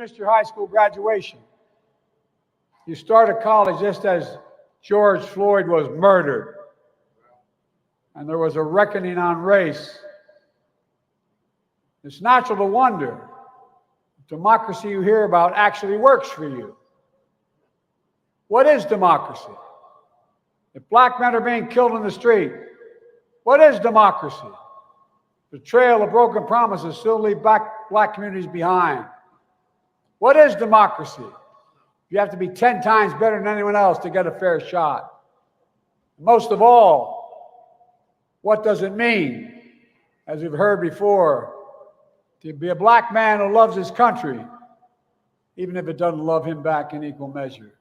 finished your high school graduation. You started college just as George Floyd was murdered. And there was a reckoning on race. It's natural to wonder if democracy you hear about actually works for you. What is democracy? If black men are being killed in the street, what is democracy? The trail of broken promises still leave black communities behind. What is democracy? You have to be 10 times better than anyone else to get a fair shot. Most of all, what does it mean, as we've heard before, to be a black man who loves his country, even if it doesn't love him back in equal measure?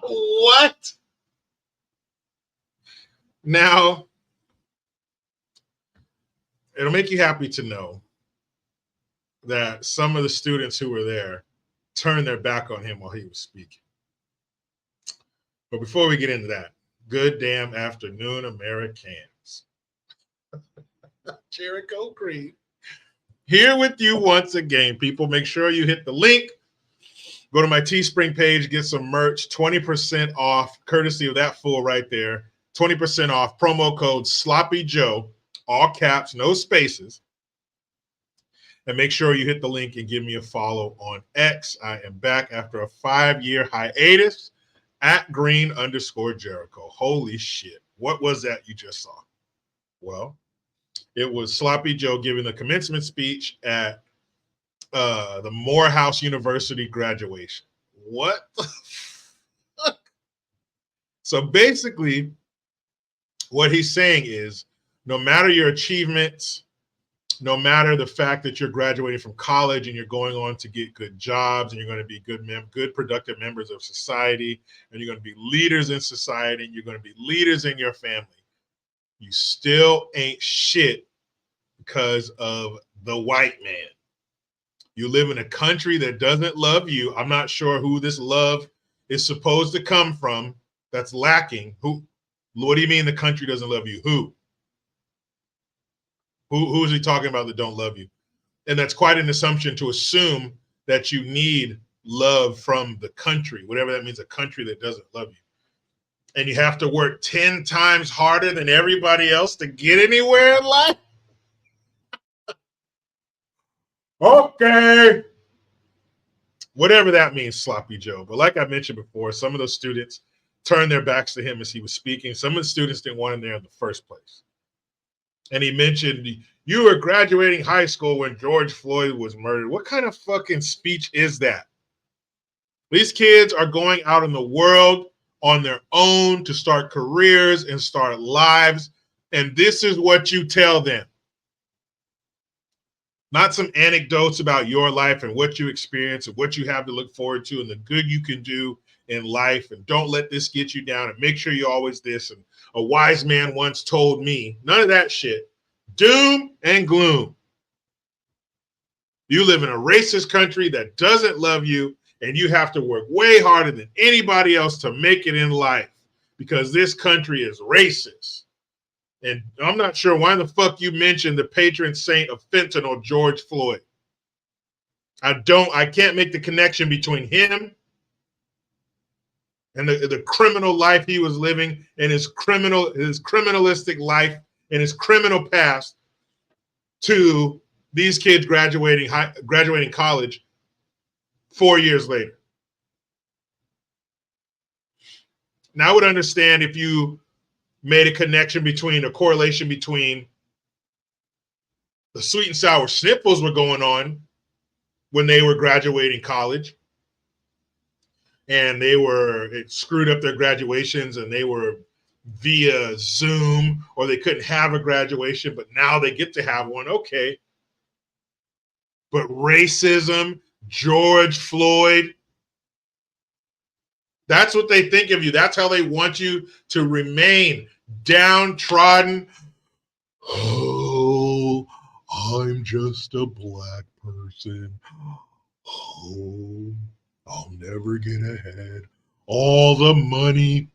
What? Now, it'll make you happy to know that some of the students who were there turned their back on him while he was speaking. But before we get into that, good damn afternoon, Americans. Jericho Creed here with you once again, people. Make sure you hit the link. Go to my Teespring page, get some merch, 20% off, courtesy of that fool right there. 20% off, promo code Sloppy Joe, all caps, no spaces. And make sure you hit the link and give me a follow on X. I am back after a 5-year hiatus at @green_Jericho. Holy shit. What was that you just saw? Well, it was Sloppy Joe giving the commencement speech at the Morehouse University graduation. What the fuck? So basically, what he's saying is, no matter your achievements, no matter the fact that you're graduating from college and you're going on to get good jobs and you're going to be good productive members of society, and you're going to be leaders in society, and you're going to be leaders in your family, you still ain't shit because of the white man. You live in a country that doesn't love you. I'm not sure who this love is supposed to come from. That's lacking. Who? What do you mean the country doesn't love you? Who is he talking about that don't love you? And that's quite an assumption to assume that you need love from the country, whatever that means, a country that doesn't love you. And you have to work 10 times harder than everybody else to get anywhere in life? Okay. Whatever that means, Sloppy Joe. But like I mentioned before, some of those students turned their backs to him as he was speaking. Some of the students didn't want him there in the first place. And he mentioned, you were graduating high school when George Floyd was murdered. What kind of fucking speech is that? These kids are going out in the world on their own to start careers and start lives. And this is what you tell them. Not some anecdotes about your life and what you experience and what you have to look forward to and the good you can do in life. And don't let this get you down, and make sure you're always this. And a wise man once told me, none of that shit. Doom and gloom. You live in a racist country that doesn't love you, and you have to work way harder than anybody else to make it in life because this country is racist. And I'm not sure why the fuck you mentioned the patron saint of fentanyl, George Floyd. I can't make the connection between him and the criminal life he was living, and his criminalistic life and his criminal past, to these kids graduating college 4 years later. Now I would understand if you made a correlation between the sweet and sour sniffles were going on when they were graduating college, and it screwed up their graduations, and they were via Zoom, or they couldn't have a graduation, but now they get to have one. Okay. But racism, George Floyd, that's what they think of you. That's how they want you to remain downtrodden. Oh, I'm just a black person. Oh, I'll never get ahead. All the money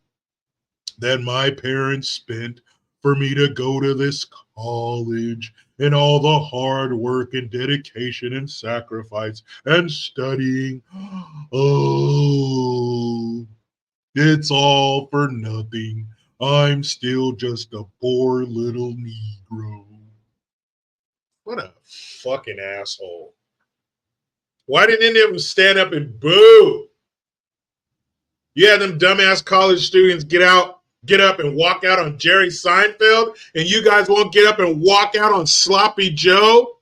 that my parents spent for me to go to this college and all the hard work and dedication and sacrifice and studying. Oh, it's all for nothing. I'm still just a poor little Negro. What a fucking asshole. Why didn't any of them stand up and boo? You had them dumbass college students get up and walk out on Jerry Seinfeld, and you guys won't get up and walk out on Sloppy Joe?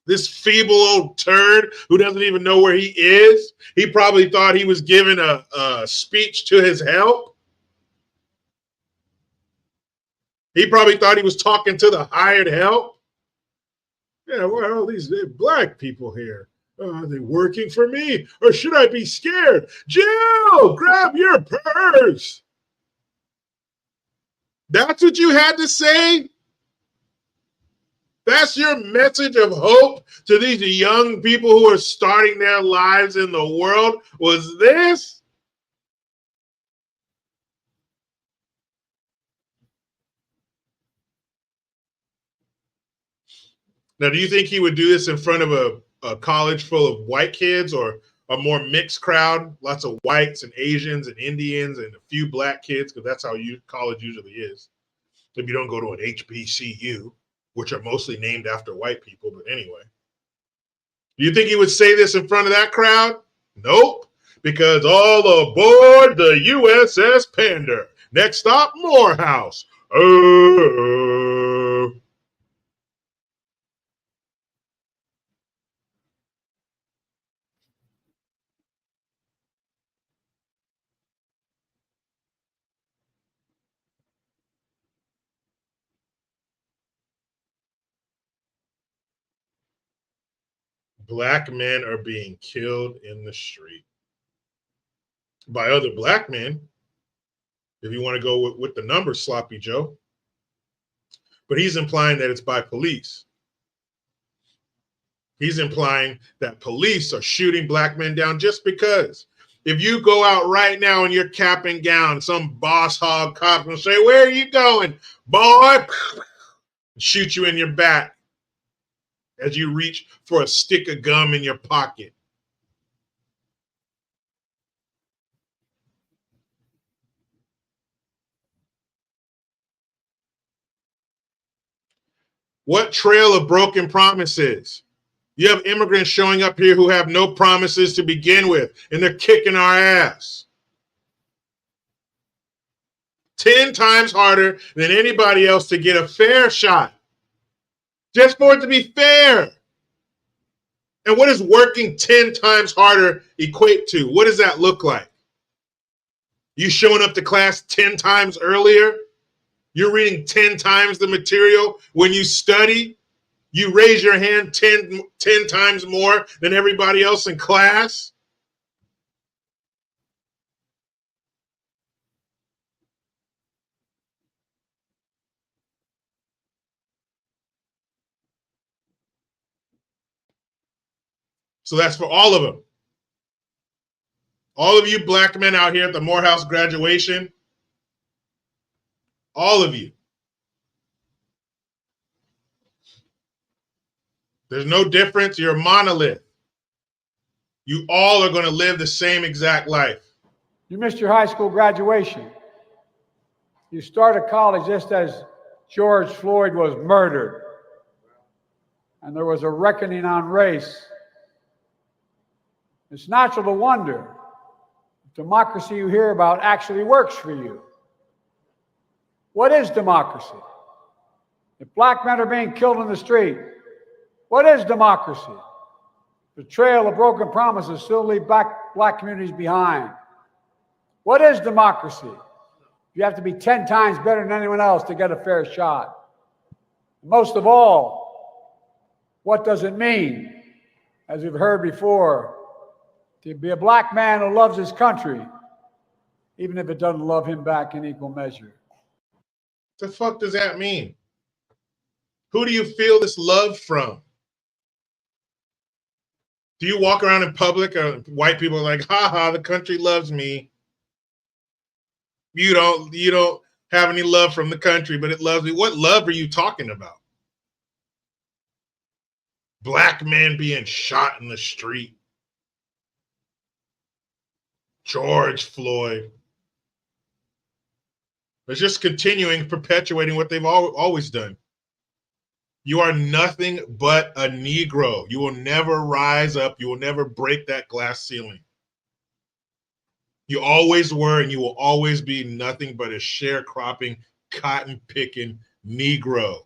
This feeble old turd who doesn't even know where he is. He probably thought he was giving a speech to his help. He probably thought he was talking to the hired help. Yeah, why are all these black people here? Are they working for me? Or should I be scared? Jill, grab your purse. That's what you had to say? That's your message of hope to these young people who are starting their lives in the world? Was this? Now, do you think he would do this in front of a college full of white kids or a more mixed crowd? Lots of whites and Asians and Indians and a few black kids, because that's how college usually is. If you don't go to an HBCU, which are mostly named after white people, but anyway. Do you think he would say this in front of that crowd? Nope. Because all aboard the USS Pander. Next stop, Morehouse. Black men are being killed in the street by other black men, if you want to go with the numbers, Sloppy Joe. But he's implying that it's by police. He's implying that police are shooting black men down just because. If you go out right now in your cap and gown, some boss hog cop will say, "Where are you going, boy?" Shoot you in your back as you reach for a stick of gum in your pocket. What trail of broken promises? You have immigrants showing up here who have no promises to begin with, and they're kicking our ass. 10 times harder than anybody else to get a fair shot. Just for it to be fair. And what does working 10 times harder equate to? What does that look like? You showing up to class 10 times earlier? You're reading 10 times the material when you study? You raise your hand 10 times more than everybody else in class? So that's for all of them. All of you black men out here at the Morehouse graduation, all of you. There's no difference. You're a monolith. You all are going to live the same exact life. You missed your high school graduation. You started college just as George Floyd was murdered. And there was a reckoning on race. It's natural to wonder if democracy you hear about actually works for you. What is democracy? If black men are being killed in the street, what is democracy? The trail of broken promises still leave black communities behind. What is democracy? You have to be 10 times better than anyone else to get a fair shot. Most of all, what does it mean, as we've heard before, to be a black man who loves his country, even if it doesn't love him back in equal measure? The fuck does that mean? Who do you feel this love from? Do you walk around in public and white people are like, "Ha ha, the country loves me"? You don't have any love from the country, but it loves me. What love are you talking about? Black men being shot in the street. George Floyd. It's just continuing, perpetuating what they've always done. You are nothing but a Negro. You will never rise up. You will never break that glass ceiling. You always were, and you will always be nothing but a sharecropping, cotton-picking Negro.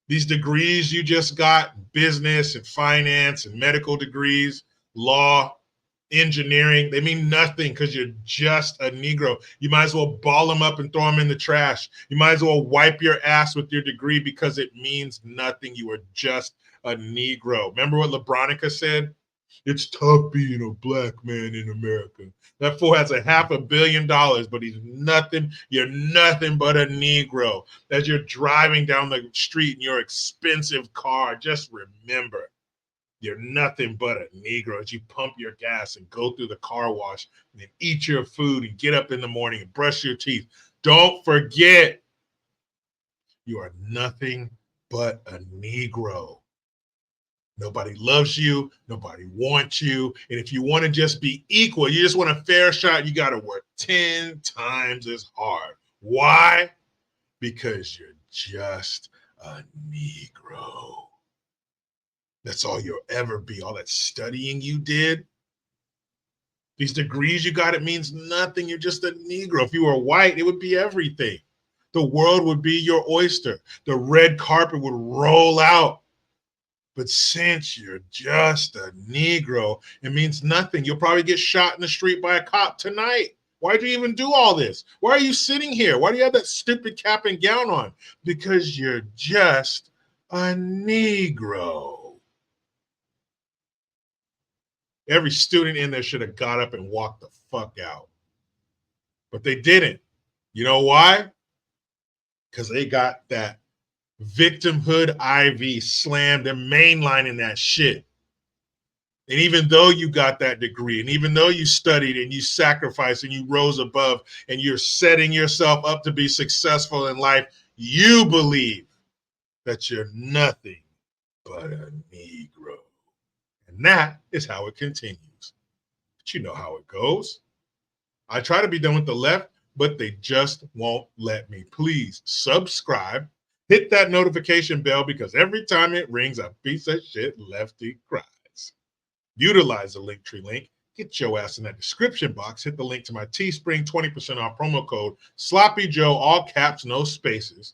These degrees you just got, business and finance and medical degrees, law, engineering, they mean nothing because you're just a Negro. You might as well ball them up and throw them in the trash. You might as well wipe your ass with your degree because it means nothing. You are just a Negro. Remember what LeBronica said? It's tough being a black man in America. That fool has $500 million, but he's nothing. You're nothing but a Negro. As you're driving down the street in your expensive car, just remember, you're nothing but a Negro. As you pump your gas and go through the car wash and then eat your food and get up in the morning and brush your teeth. Don't forget, you are nothing but a Negro. Nobody loves you. Nobody wants you. And if you want to just be equal, you just want a fair shot, you got to work 10 times as hard. Why? Because you're just a Negro. That's all you'll ever be. All that studying you did, these degrees you got, it means nothing. You're just a Negro. If you were white, it would be everything. The world would be your oyster. The red carpet would roll out. But since you're just a Negro, it means nothing. You'll probably get shot in the street by a cop tonight. Why'd you even do all this? Why are you sitting here? Why do you have that stupid cap and gown on? Because you're just a Negro. Every student in there should have got up and walked the fuck out. But they didn't. You know why? Because they got that victimhood IV slammed and mainlining that shit. And even though you got that degree, and even though you studied and you sacrificed and you rose above and you're setting yourself up to be successful in life, you believe that you're nothing but a Negro. And that is how it continues. But you know how it goes. I try to be done with the left, but they just won't let me. Please subscribe. Hit that notification bell because every time it rings, a piece of shit lefty cries. Utilize the Linktree link. Get your ass in that description box. Hit the link to my Teespring 20% off promo code Sloppy Joe, all caps, no spaces.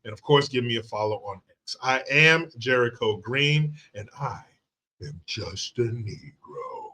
And of course, give me a follow on X. I am Jericho Green, and I am just a Negro.